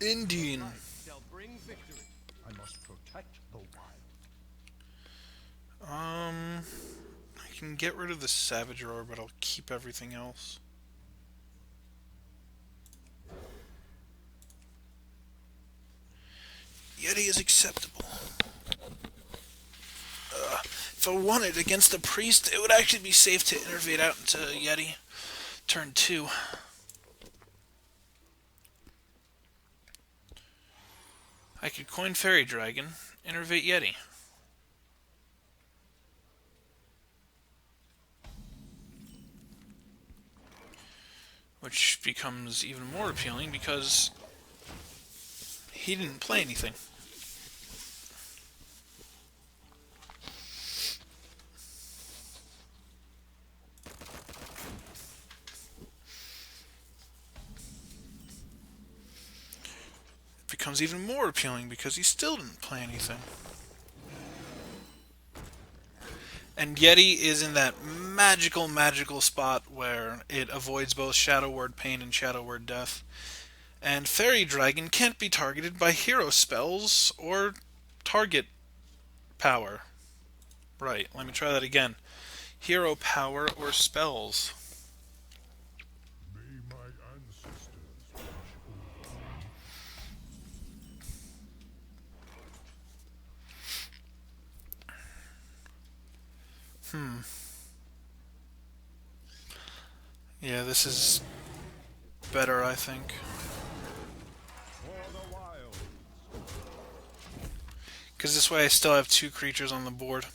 Indian. Shall bring victory. I must protect the wild. I can get rid of the Savage Roar, but I'll keep everything else. Yeti is acceptable. If I wanted against the priest, it would actually be safe to innervate out into Yeti. Turn 2. I could coin Fairy Dragon, innervate Yeti. Which becomes even more appealing because he didn't play anything. It becomes even more appealing because he still didn't play anything. And Yeti is in that magical spot where it avoids both Shadow Word Pain and Shadow Word Death. And Fairy Dragon can't be targeted by hero spells or target power. Right, let me try that again. Hero power or spells. May my ancestors watch over Yeah, this is better, I think. for the wild. Because this way I still have 2 creatures on the board.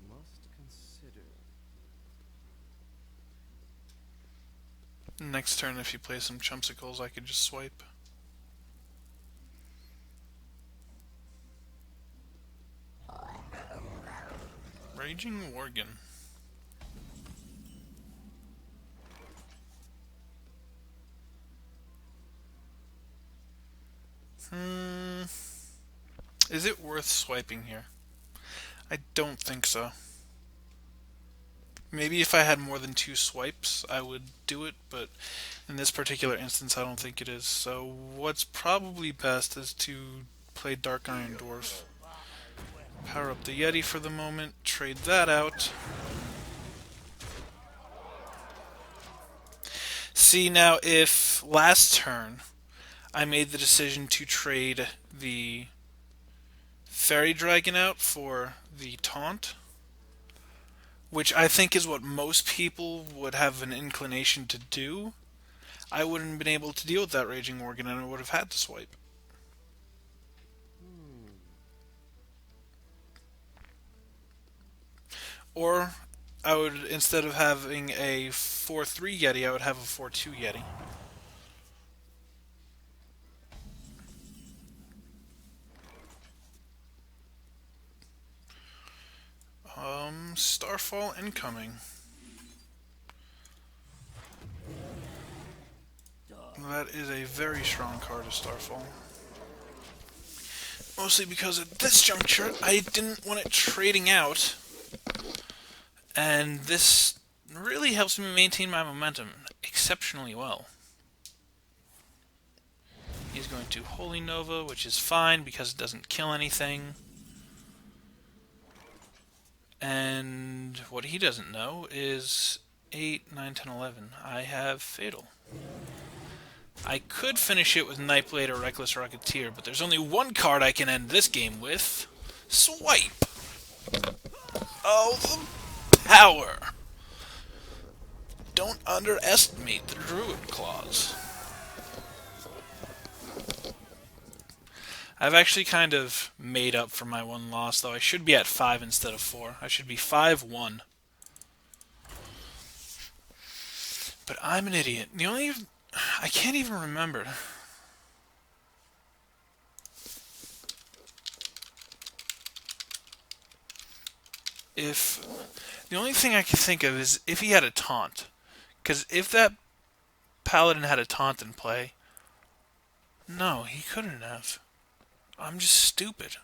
Must consider. Next turn, if you play some Chumpsicles, I could just swipe. Raging Worgen. Is it worth swiping here? I don't think so. Maybe if I had more than 2 swipes, I would do it, but in this particular instance, I don't think it is. So what's probably best is to play Dark Iron Dwarf. Power up the Yeti for the moment, trade that out. See, now if last turn I made the decision to trade the Fairy Dragon out for the Taunt, which I think is what most people would have an inclination to do, I wouldn't have been able to deal with that Raging Organ and I would have had to swipe. Or I would, instead of having a 4-3 Yeti, I would have a 4-2 Yeti. Starfall incoming. That is a very strong card of Starfall. Mostly because at this juncture, I didn't want it trading out. And this really helps me maintain my momentum exceptionally well. He's going to Holy Nova, which is fine because it doesn't kill anything. And what he doesn't know is 8, 9, 10, 11. I have Fatal. I could finish it with Nightblade or Reckless Rocketeer, but there's only one card I can end this game with. Swipe! Oh, the power! Don't underestimate the Druid clause. I've actually kind of made up for my one loss, though. I should be at 5 instead of 4. I should be 5-1. But I'm an idiot. I can't even remember. The only thing I can think of is if he had a taunt. Because if that Paladin had a taunt in play. No, he couldn't have. I'm just stupid.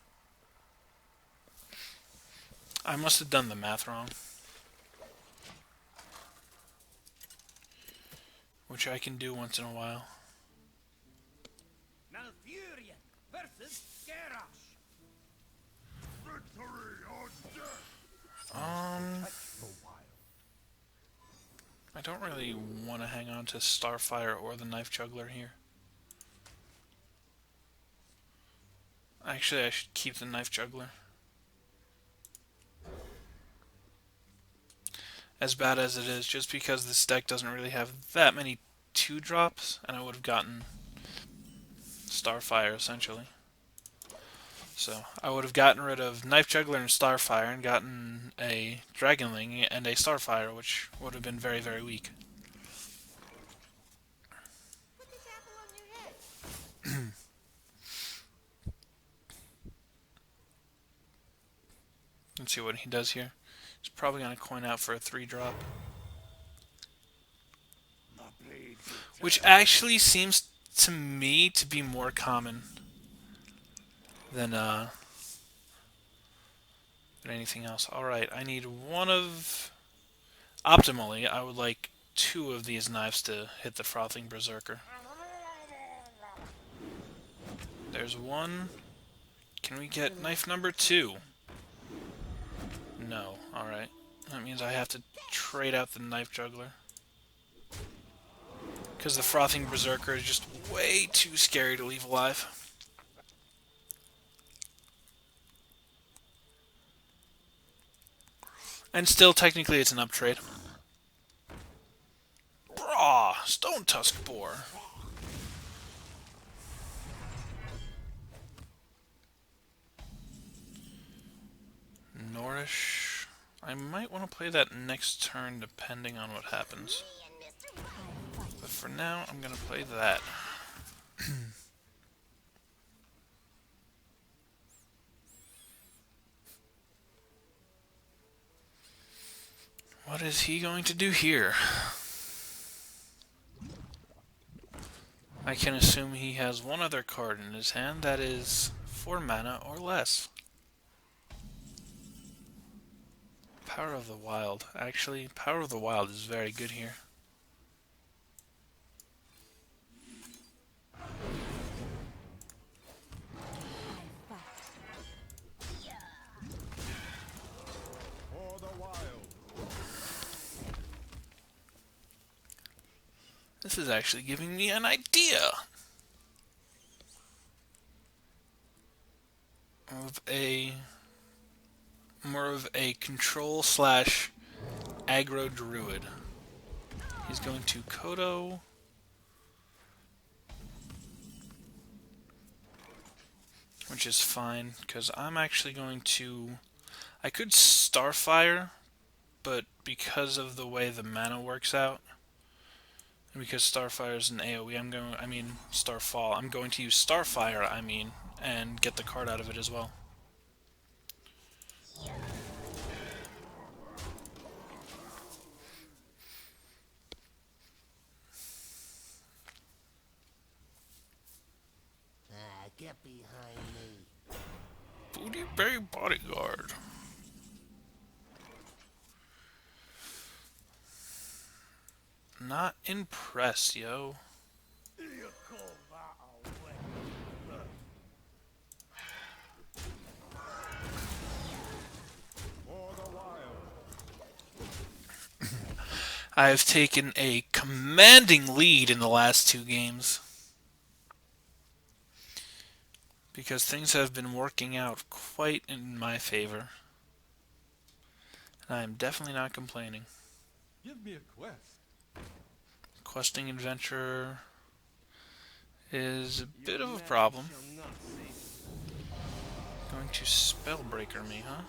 I must have done the math wrong. Which I can do once in a while. Malfurion versus Garrosh. Victory or death! Um, Protect the wild. I don't really want to hang on to Starfire or the Knife Juggler here. Actually, I should keep the Knife Juggler. As bad as it is, just because this deck doesn't really have that many 2-drops, and I would have gotten Starfire, essentially. So, I would have gotten rid of Knife Juggler and Starfire, and gotten a Dragonling and a Starfire, which would have been very, very weak. Put this apple on your head. Let's see what he does here. He's probably going to coin out for a 3-drop. Which actually seems to me to be more common than anything else. Alright, I need one of... Optimally, I would like 2 of these knives to hit the Frothing Berserker. There's one. Can we get knife number 2? No. Alright. That means I have to trade out the Knife Juggler. Because the Frothing Berserker is just way too scary to leave alive. And still, technically, it's an uptrade. Brah! Stone Tusk Boar. Nourish. I might want to play that next turn depending on what happens. But for now, I'm going to play that. What is he going to do here? I can assume he has one other card in his hand that is 4 mana or less. Power of the Wild. Actually, Power of the Wild is very good here. For the wild. This is actually giving me an idea of a more of a control slash aggro druid. He's going to Kodo. Which is fine, because I'm actually going to... I could Starfire, but because of the way the mana works out, and because Starfire is an AoE, Starfall, I'm going to use Starfire, and get the card out of it as well. Get behind me. Booty Bay Bodyguard. Not impressed, yo. You call that a way? For the wild. I have taken a commanding lead in the last 2 games. Because things have been working out quite in my favor. And I am definitely not complaining. Give me a quest. Questing Adventurer is a bit of a problem. Going to Spellbreaker me, huh?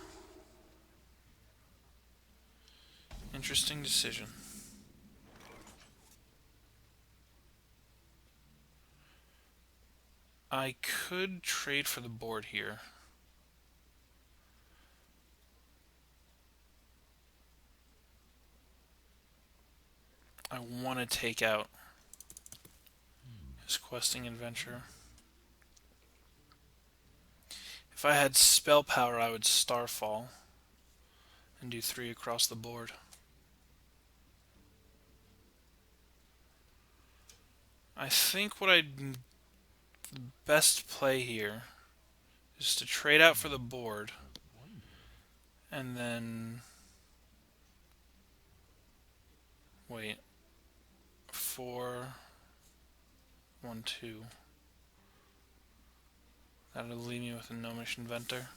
Interesting decision. I could trade for the board here. I want to take out His questing adventure. If I had spell power, I would Starfall and do 3 across the board. I think what I'd best play here is to trade out for the board and then wait. 4, 1, 2. That'll leave me with a Gnomish Inventor.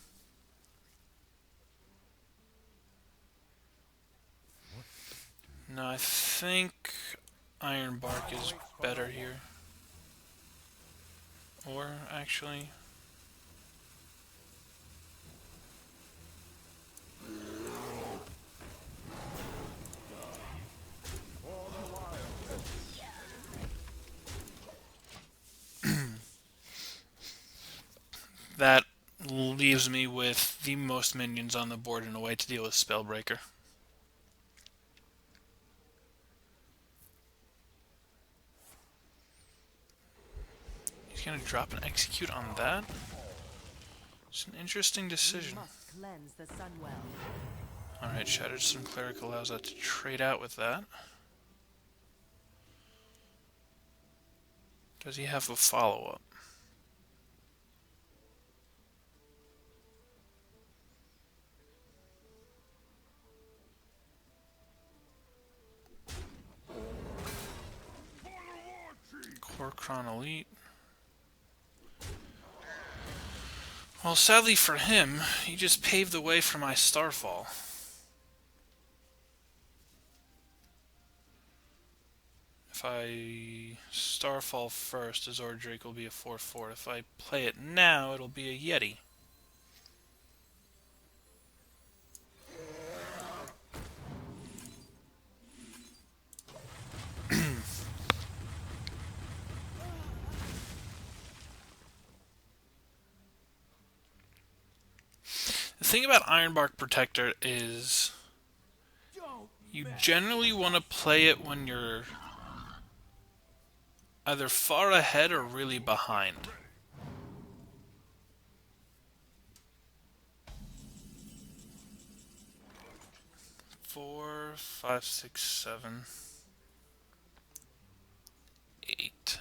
No, I think Iron Bark is better here. Or, actually... For the wild. that leaves me with the most minions on the board in a way to deal with Spellbreaker. He's going to drop and execute on that. It's an interesting decision. Must cleanse the Sunwell. Alright, Shattered Stone Cleric allows that to trade out with that. Does he have a follow-up? Korkron Elite. Well, sadly for him, he just paved the way for my Starfall. If I Starfall first, his Drake will be a 4/4. If I play it now, it'll be a Yeti. The thing about Ironbark Protector is you generally want to play it when you're either far ahead or really behind. Four, 5, 6, 7, 8.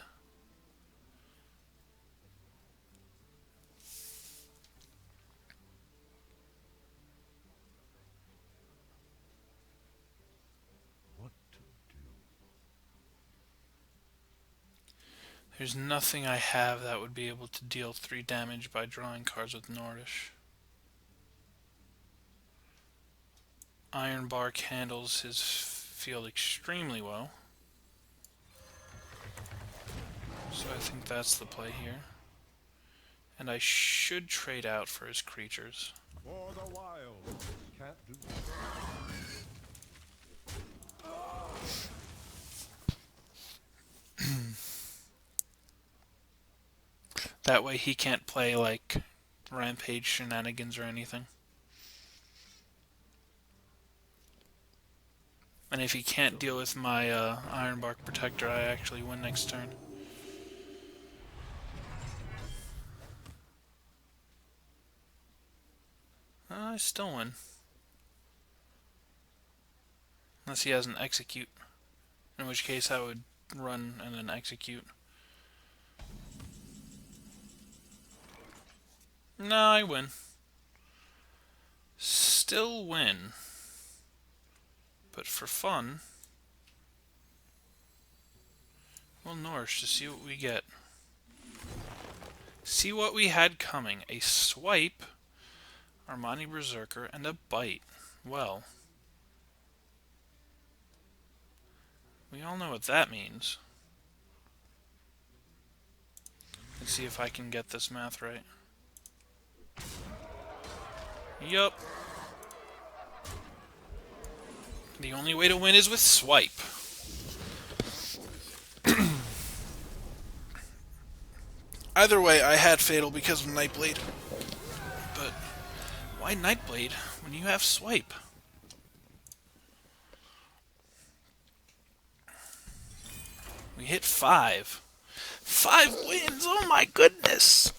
What to do? There's nothing I have that would be able to deal 3 damage by drawing cards with Nordish. Ironbark handles his field extremely well. So I think that's the play here. And I should trade out for his creatures. For the wild. Can't do That way he can't play like Rampage shenanigans or anything. And if he can't deal with my Ironbark Protector, I actually win next turn. I still win. Unless he has an execute. In which case I would run and then execute. No, I win. Still win. But for fun, we'll Nourish to see what we get. See what we had coming. A Swipe, Armani Berserker, and a Bite. Well, we all know what that means. Let's see if I can get this math right. Yup. The only way to win is with Swipe. Either way, I had Fatal because of Nightblade. But why Nightblade when you have Swipe? We hit 5. 5 wins! Oh my goodness!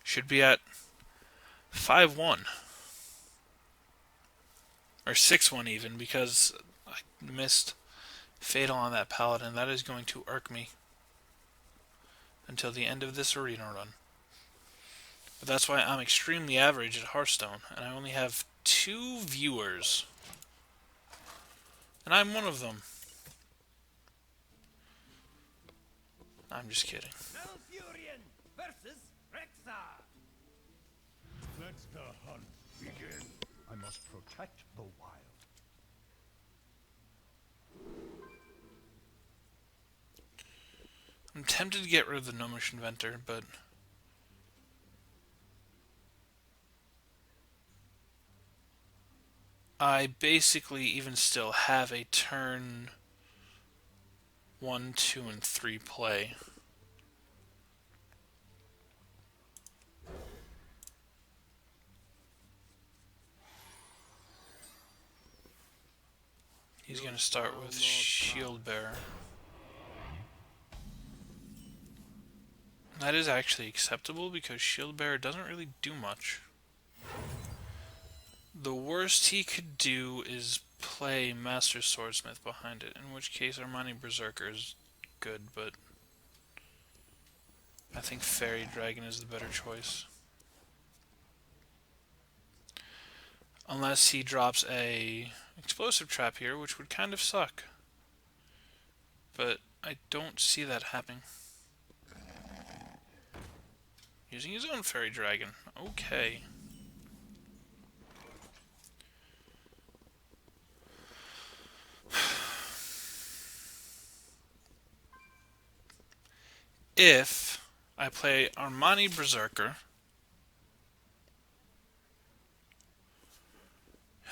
Should be at 5-1. Or 6-1 even, because I missed Fatal on that Paladin. That is going to irk me until the end of this arena run. But that's why I'm extremely average at Hearthstone, and I only have 2 viewers. And I'm one of them. I'm just kidding. Malfurion versus Rexar. Let the hunt begin. I must protect the wild. I'm tempted to get rid of the Gnomish Inventor, but I basically even still have a turn 1, 2, and 3 play. He's going to start with Shield Bearer. That is actually acceptable because Shield Bearer doesn't really do much. The worst he could do is play Master Swordsmith behind it, in which case Armani Berserker is good, but I think Fairy Dragon is the better choice. Unless he drops a Explosive Trap here, which would kind of suck. But I don't see that happening. Using his own Fairy Dragon. Okay. If I play Armani Berserker,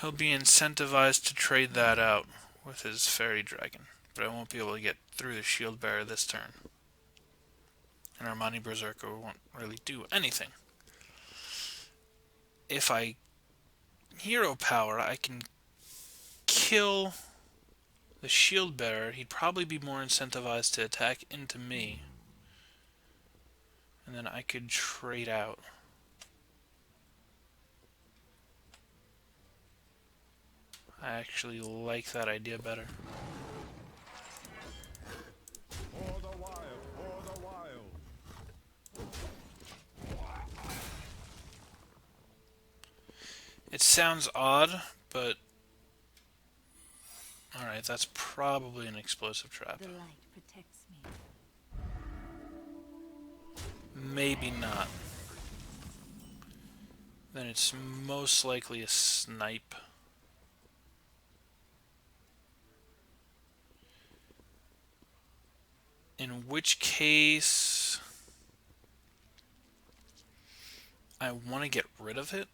he'll be incentivized to trade that out with his Fairy Dragon. But I won't be able to get through the Shield Bearer this turn. And Armani Berserker won't really do anything. If I hero power, I can kill the Shield Bearer. He'd probably be more incentivized to attack into me. And then I could trade out. I actually like that idea better. For the wild, for the wild. It sounds odd, but alright, that's probably an Explosive Trap. The light protects me. Maybe not. Then it's most likely a Snipe. In which case I want to get rid of it.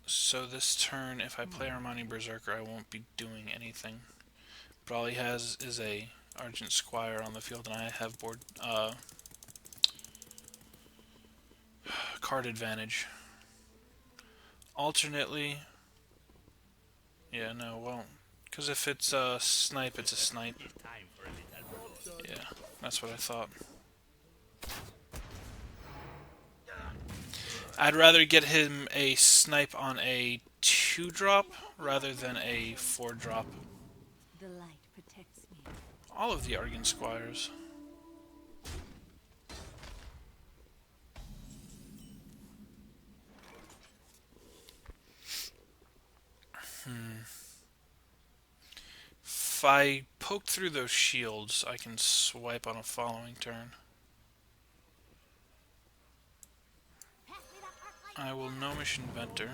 So this turn, if I play Armani Berserker, I won't be doing anything. But all he has is a Argent Squire on the field, and I have board card advantage. Alternately, yeah, no, well, because if it's a Snipe, it's a Snipe. Yeah, that's what I thought. I'd rather get him a Snipe on a 2-drop rather than a 4-drop. The light protects me. All of the Argent Squires. If I poke through those shields, I can swipe on a following turn. Pass me that arc light. I will Gnomish Inventor.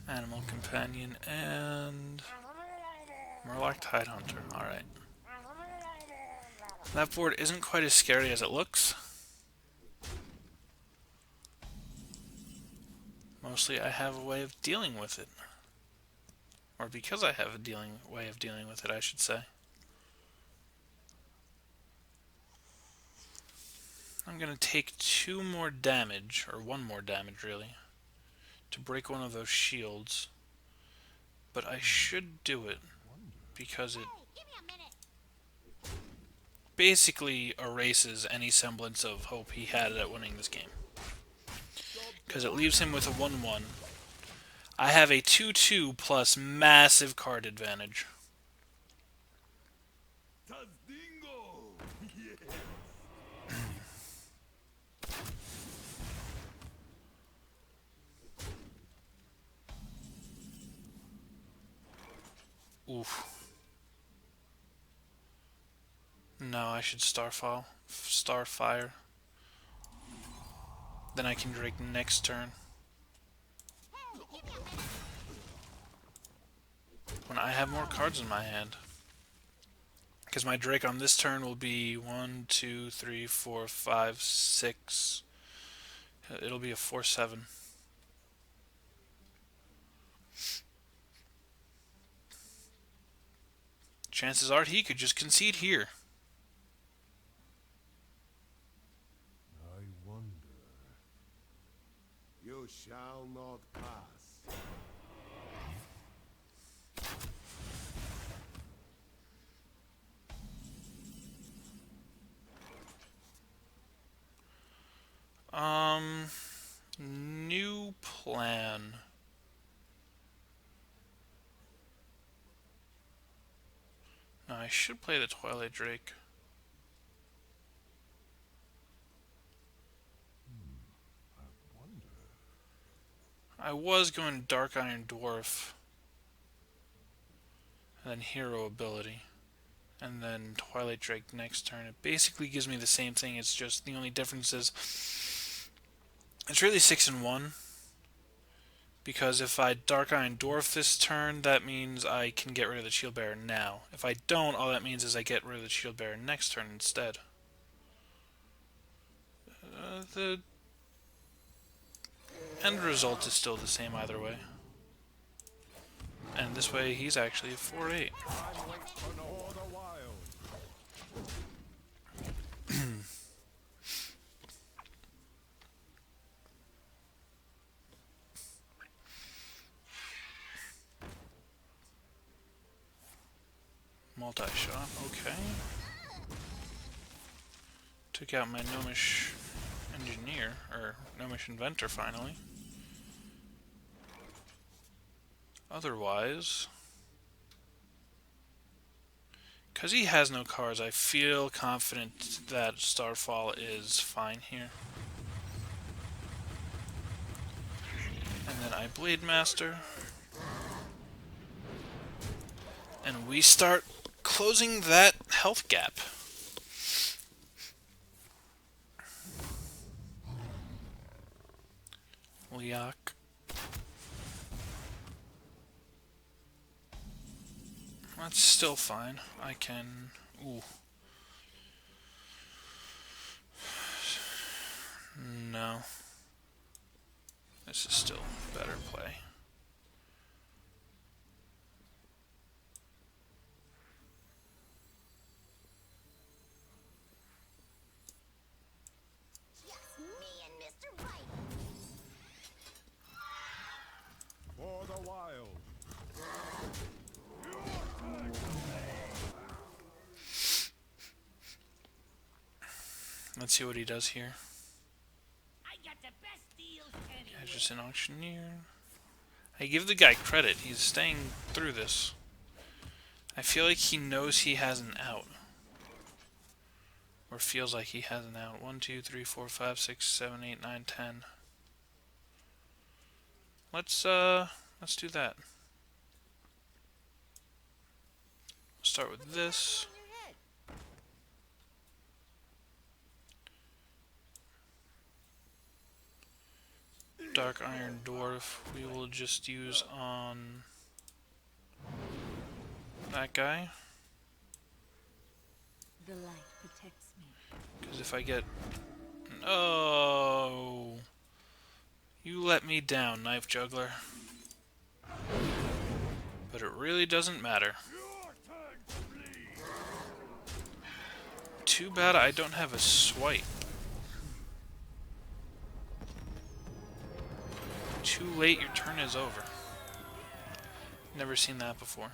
Animal Companion and Murloc Tidehunter. Alright. That board isn't quite as scary as it looks. Mostly I have a way of dealing with it. Or because I have a way of dealing with it, I should say. I'm going to take 2 more damage, or 1 more damage really, to break one of those shields. But I should do it, because it Hey, give me a minute. basically erases any semblance of hope he had at winning this game. Because it leaves him with a 1-1. I have a 2-2 plus massive card advantage. Tazdingo! Oof. No, I should Starfire. Then I can Drake next turn. Hey, give me a minute. When I have more cards in my hand. Because my Drake on this turn will be 1, 2, 3, 4, 5, 6. It'll be a 4-7. Chances are he could just concede here. I wonder. You shall not pass. New plan. No, I should play the Twilight Drake. I wonder. I was going Dark Iron Dwarf. And then Hero Ability. And then Twilight Drake next turn. It basically gives me the same thing, it's just the only difference is it's really 6-1. Because if I Dark Iron Dwarf this turn, that means I can get rid of the Shield Bearer now. If I don't, all that means is I get rid of the Shield Bearer next turn instead. The end result is still the same either way. And this way, he's actually a 4-8. I'm waiting for the wild. Multi-shot, okay. Took out my Gnomish Engineer, or Gnomish Inventor finally. Otherwise, because he has no cards, I feel confident that Starfall is fine here. And then I Blade Master. And we start closing that health gap. Leok. That's still fine. I can... Ooh. No. This is still a better play. Just me and Mr. Right. For the wild. Let's see what he does here. I got the best deals anywhere. Yeah, just an auctioneer. I give the guy credit. He's staying through this. I feel like he knows he has an out. Or feels like he has an out. 1, 2, 3, 4, 5, 6, 7, 8, 9, 10. Let's do that. Start with this. On your head. Dark Iron Dwarf we will just use on that guy. The light protects me. Because if I get... Oh! You let me down, Knife Juggler. But it really doesn't matter. Your turn to bleed. Too bad I don't have a swipe. too late, your turn is over. Never seen that before.